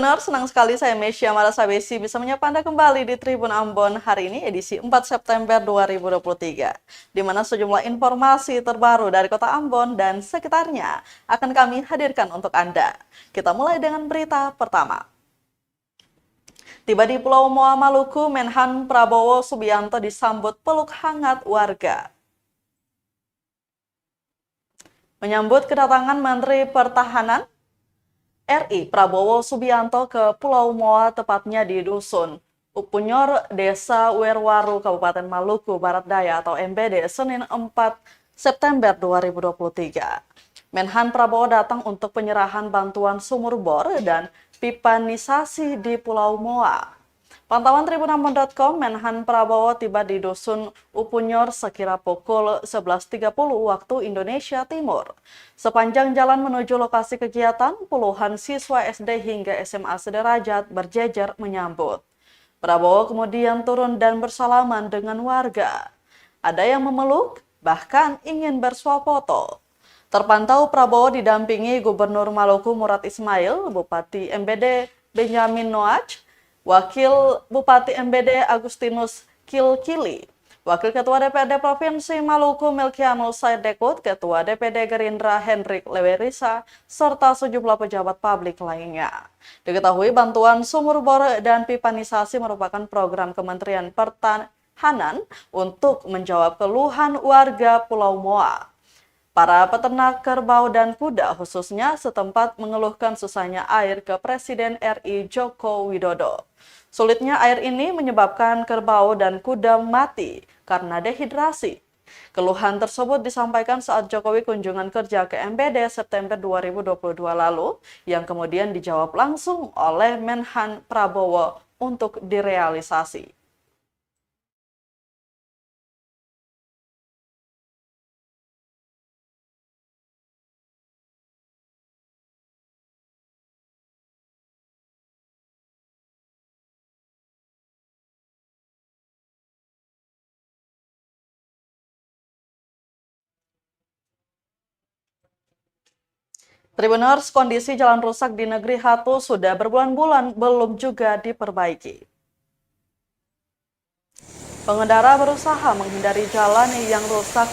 Benar, senang sekali saya Mesya Marasabesi bisa menyapa Anda kembali di Tribun Ambon hari ini edisi 4 September 2023, di mana sejumlah informasi terbaru dari kota Ambon dan sekitarnya akan kami hadirkan untuk Anda. Kita mulai dengan berita pertama. Tiba di Pulau Moa, Maluku, Menhan Prabowo Subianto disambut peluk hangat warga. Menyambut kedatangan Menteri Pertahanan RI Prabowo Subianto ke Pulau Moa, tepatnya di Dusun Upunyor, Desa Werwaru, Kabupaten Maluku Barat Daya atau MBD, Senin 4 September 2023. Menhan Prabowo datang untuk penyerahan bantuan sumur bor dan pipanisasi di Pulau Moa. Pantauan tribunambon.com, Menhan Prabowo tiba di Dusun Upunyor sekira pukul 11.30 waktu Indonesia Timur. Sepanjang jalan menuju lokasi kegiatan, puluhan siswa SD hingga SMA sederajat berjejer menyambut. Prabowo kemudian turun dan bersalaman dengan warga. Ada yang memeluk, bahkan ingin bersuah foto. Terpantau Prabowo didampingi Gubernur Maluku Murad Ismail, Bupati MBD Benyamin Noach, Wakil Bupati MBD Agustinus Kilkili, Wakil Ketua DPRD Provinsi Maluku Melkianus Saidekut, Ketua DPD Gerindra Hendrik Lewerisa, serta sejumlah pejabat publik lainnya. Diketahui bantuan sumur bor dan pipanisasi merupakan program Kementerian Pertahanan untuk menjawab keluhan warga Pulau Moa. Para peternak kerbau dan kuda khususnya setempat mengeluhkan susahnya air ke Presiden RI Joko Widodo. Sulitnya air ini menyebabkan kerbau dan kuda mati karena dehidrasi. Keluhan tersebut disampaikan saat Jokowi kunjungan kerja ke MBD September 2022 lalu, yang kemudian dijawab langsung oleh Menhan Prabowo untuk direalisasi. Tribuners, kondisi jalan rusak di negeri Hatu sudah berbulan-bulan belum juga diperbaiki. Pengendara berusaha menghindari jalan yang rusak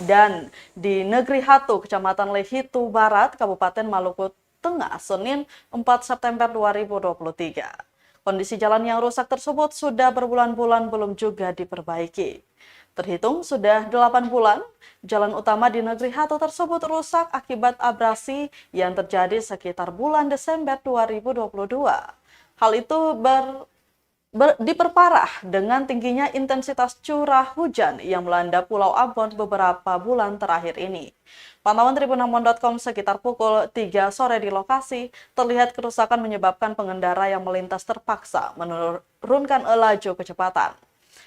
dan di negeri Hatu, Kecamatan Lehitu Barat, Kabupaten Maluku Tengah, Senin 4 September 2023. Kondisi jalan yang rusak tersebut sudah berbulan-bulan belum juga diperbaiki. Terhitung sudah 8 bulan, jalan utama di negeri Hatu tersebut rusak akibat abrasi yang terjadi sekitar bulan Desember 2022. Hal itu diperparah dengan tingginya intensitas curah hujan yang melanda Pulau Ambon beberapa bulan terakhir ini. Pantauan tribunambon.com sekitar pukul 3 sore di lokasi, terlihat kerusakan menyebabkan pengendara yang melintas terpaksa menurunkan laju kecepatan.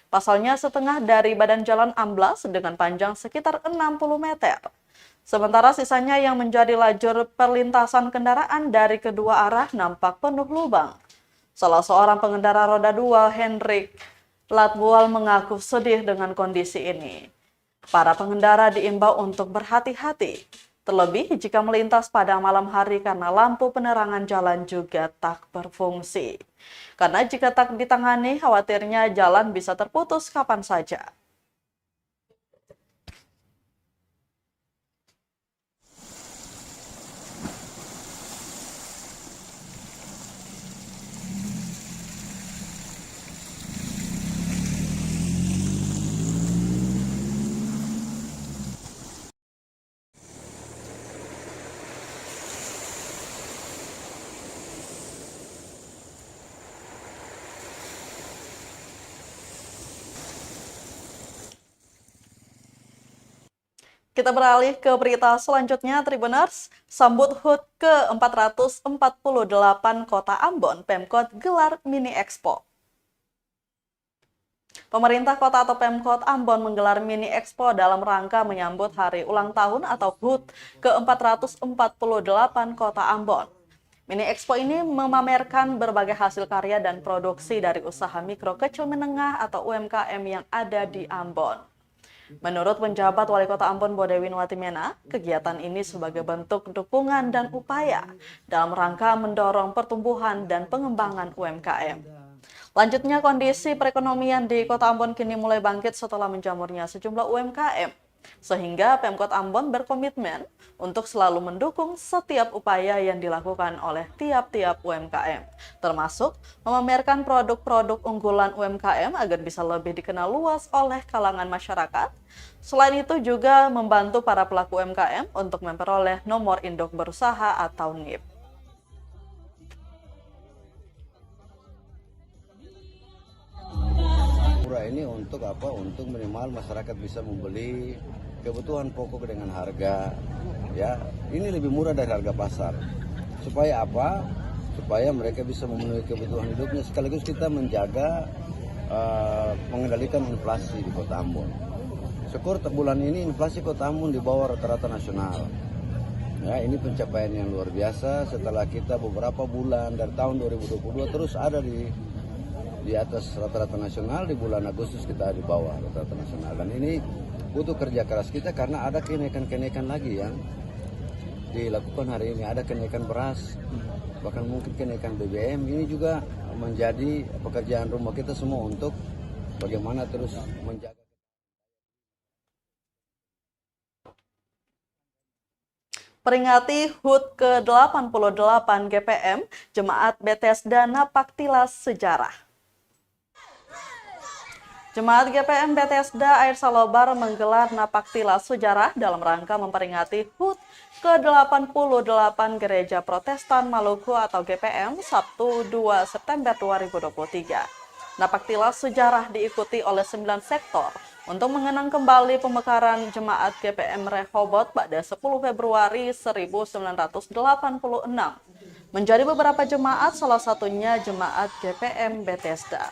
Pasalnya setengah dari badan jalan amblas dengan panjang sekitar 60 meter. Sementara sisanya yang menjadi lajur perlintasan kendaraan dari kedua arah nampak penuh lubang. Salah seorang pengendara roda 2, Hendrik Latbual, mengaku sedih dengan kondisi ini. Para pengendara diimbau untuk berhati-hati, terlebih jika melintas pada malam hari karena lampu penerangan jalan juga tak berfungsi. Karena jika tak ditangani, khawatirnya jalan bisa terputus kapan saja. Kita beralih ke berita selanjutnya, Tribuners. Sambut HUT ke-448 Kota Ambon, Pemkot gelar Mini Expo. Pemerintah kota atau Pemkot Ambon menggelar Mini Expo dalam rangka menyambut hari ulang tahun atau HUT ke-448 Kota Ambon. Mini Expo ini memamerkan berbagai hasil karya dan produksi dari usaha mikro kecil menengah atau UMKM yang ada di Ambon. Menurut penjabat Wali Kota Ambon Bodewin Watimena, kegiatan ini sebagai bentuk dukungan dan upaya dalam rangka mendorong pertumbuhan dan pengembangan UMKM. Lanjutnya, kondisi perekonomian di Kota Ambon kini mulai bangkit setelah menjamurnya sejumlah UMKM, sehingga Pemkot Ambon berkomitmen untuk selalu mendukung setiap upaya yang dilakukan oleh tiap-tiap UMKM, termasuk memamerkan produk-produk unggulan UMKM agar bisa lebih dikenal luas oleh kalangan masyarakat. Selain itu juga membantu para pelaku UMKM untuk memperoleh nomor induk berusaha atau NIB. Murah ini untuk apa? Untuk minimal masyarakat bisa membeli kebutuhan pokok dengan harga, ya ini lebih murah dari harga pasar. Supaya apa? Supaya mereka bisa memenuhi kebutuhan hidupnya, sekaligus kita menjaga mengendalikan inflasi di Kota Ambon. Syukur bulan ini inflasi Kota Ambon di bawah rata-rata nasional. Ya, ini pencapaian yang luar biasa setelah kita beberapa bulan dari tahun 2022 terus ada di atas rata-rata nasional. Di bulan Agustus kita di bawah rata-rata nasional, dan ini butuh kerja keras kita karena ada kenaikan-kenaikan lagi yang dilakukan hari ini. Ada kenaikan beras, bahkan mungkin kenaikan BBM. Ini juga menjadi pekerjaan rumah kita semua untuk bagaimana terus menjaga. Peringati HUT ke-88 GPM, Jemaat Bethesda Napaktilas Sejarah. Jemaat GPM Bethesda Air Salobar menggelar Napaktilas Sejarah dalam rangka memperingati HUT ke-88 Gereja Protestan Maluku atau GPM Sabtu 2 September 2023. Napaktilas Sejarah diikuti oleh 9 sektor untuk mengenang kembali pemekaran Jemaat GPM Rehoboth pada 10 Februari 1986. Menjadi beberapa jemaat, salah satunya Jemaat GPM Bethesda.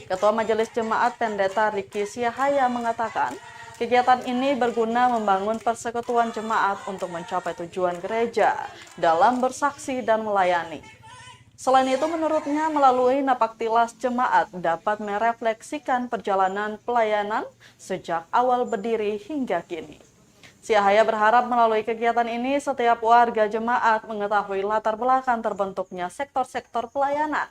Ketua Majelis Jemaat Pendeta Riki Siahaya mengatakan, kegiatan ini berguna membangun persekutuan jemaat untuk mencapai tujuan gereja dalam bersaksi dan melayani. Selain itu, menurutnya melalui Napaktilas jemaat dapat merefleksikan perjalanan pelayanan sejak awal berdiri hingga kini. Siahaya berharap melalui kegiatan ini setiap warga jemaat mengetahui latar belakang terbentuknya sektor-sektor pelayanan.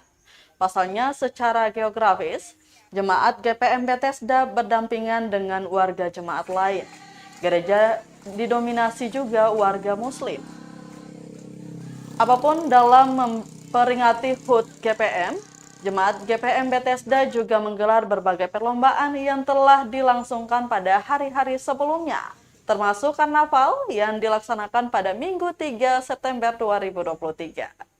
Pasalnya, secara geografis, Jemaat GPM Bethesda berdampingan dengan warga jemaat lain. Gereja didominasi juga warga Muslim. Apapun dalam memperingati HUT GPM, Jemaat GPM Bethesda juga menggelar berbagai perlombaan yang telah dilangsungkan pada hari-hari sebelumnya, termasuk karnaval yang dilaksanakan pada Minggu 3 September 2023.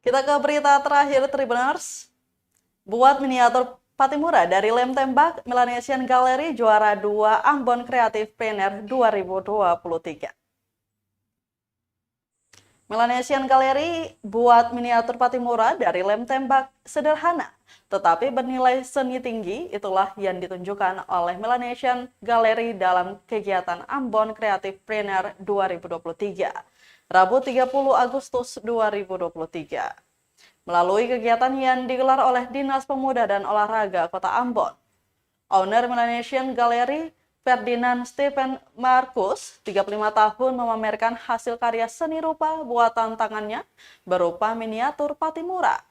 Kita ke berita terakhir, Tribuners. Buat miniatur Patimura dari lem tembak, Melanesian Gallery juara 2 Ambon Creative Planner 2023. Melanesian Gallery buat miniatur Patimura dari lem tembak sederhana, tetapi bernilai seni tinggi. Itulah yang ditunjukkan oleh Melanesian Gallery dalam kegiatan Ambon Creative Planner 2023, Rabu 30 Agustus 2023. Melalui kegiatan yang digelar oleh Dinas Pemuda dan Olahraga Kota Ambon, owner Melanesian Gallery, Ferdinand Stephen Markus, 35 tahun, memamerkan hasil karya seni rupa buatan tangannya berupa miniatur Patimura.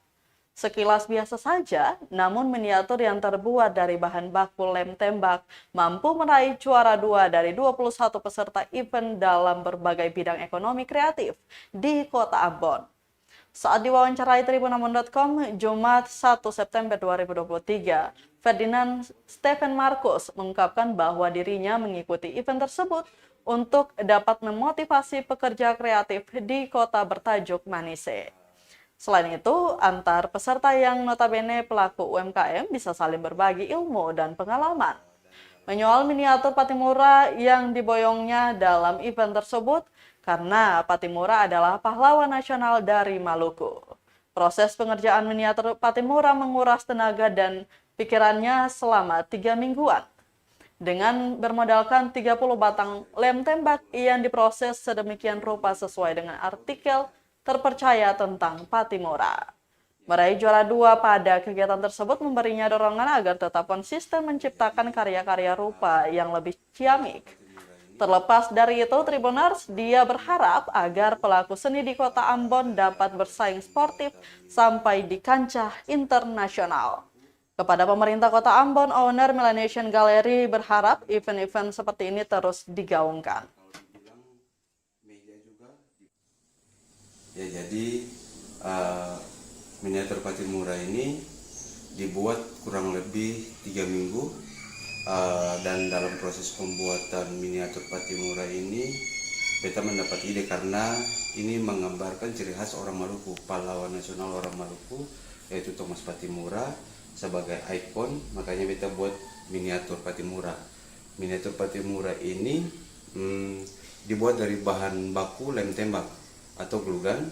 Sekilas biasa saja, namun miniatur yang terbuat dari bahan baku lem tembak mampu meraih juara 2 dari 21 peserta event dalam berbagai bidang ekonomi kreatif di Kota Ambon. Saat diwawancarai tribunambon.com, Jumat 1 September 2023, Ferdinand Stephen Markus mengungkapkan bahwa dirinya mengikuti event tersebut untuk dapat memotivasi pekerja kreatif di kota bertajuk Manise. Selain itu, antar peserta yang notabene pelaku UMKM bisa saling berbagi ilmu dan pengalaman. Menyoal miniatur Patimura yang diboyongnya dalam event tersebut karena Patimura adalah pahlawan nasional dari Maluku. Proses pengerjaan miniatur Patimura menguras tenaga dan pikirannya selama 3 mingguan. Dengan bermodalkan 30 batang lem tembak yang diproses sedemikian rupa sesuai dengan artikel terpercaya tentang Patimura. Meraih juara 2 pada kegiatan tersebut memberinya dorongan agar tetap konsisten menciptakan karya-karya rupa yang lebih ciamik. Terlepas dari itu, Tribuners, dia berharap agar pelaku seni di kota Ambon dapat bersaing sportif sampai di kancah internasional. Kepada pemerintah kota Ambon, owner Melanesian Gallery berharap event-event seperti ini terus digaungkan. Ya, jadi miniatur Patimura ini dibuat kurang lebih 3 minggu, dan dalam proses pembuatan miniatur Patimura ini kita mendapat ide karena ini menggambarkan ciri khas orang Maluku, pahlawan nasional orang Maluku, yaitu Thomas Patimura sebagai ikon. Makanya kita buat miniatur Patimura. Miniatur Patimura ini dibuat dari bahan baku lem tembak atau glue gun,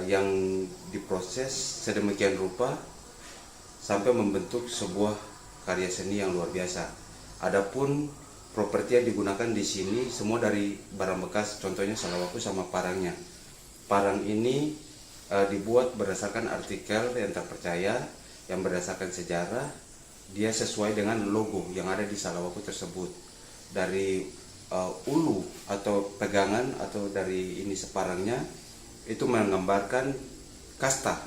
yang diproses sedemikian rupa sampai membentuk sebuah karya seni yang luar biasa. Adapun properti yang digunakan di sini semua dari barang bekas, contohnya salawaku sama parangnya. Parang ini dibuat berdasarkan artikel yang terpercaya, yang berdasarkan sejarah. Dia sesuai dengan logo yang ada di salawaku tersebut. Dari ulu atau pegangan atau dari ini separangnya itu menggambarkan kasta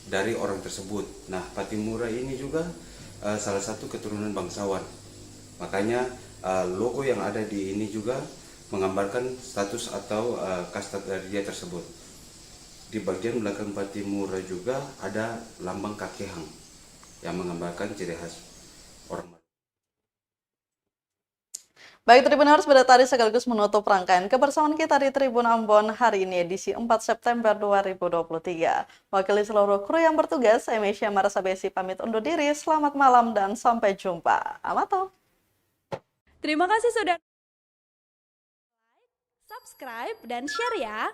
dari orang tersebut. Nah, Patimura ini juga salah satu keturunan bangsawan. Makanya logo yang ada di ini juga menggambarkan status atau kasta dari dia tersebut. Di bagian belakang Patimura juga ada lambang kakehang yang menggambarkan ciri khas orang Maluku. Baik, Tribuners, pada tadi sekaligus menutup rangkaian kebersamaan kita di Tribun Ambon hari ini edisi 4 September 2023. Wakili seluruh kru yang bertugas, saya Mesya Marasabesi pamit undur diri. Selamat malam dan sampai jumpa. Amato. Terima kasih sudah subscribe dan share ya.